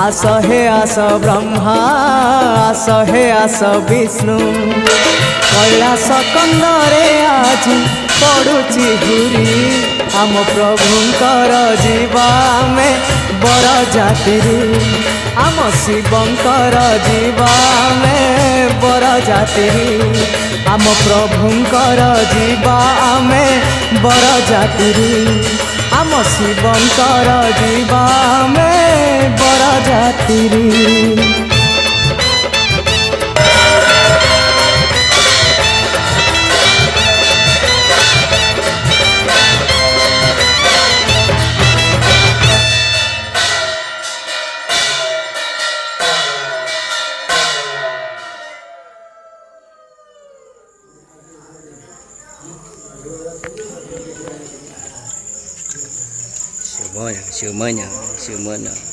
आस हे आस ब्रह्मा आस हे आस विष्णु कैलास कंदरे आज पड़ुची हुरी आम प्रभुंकर जीवा में बर जाति आम शिवंकर जीवा में बर जाति आम प्रभुंकर जीवा में बर जाति आम शिवंकर जीवा में बर जाति। Siêu mơ nhỉ, siêu mơ nhỉ, siêu mơ nhỉ.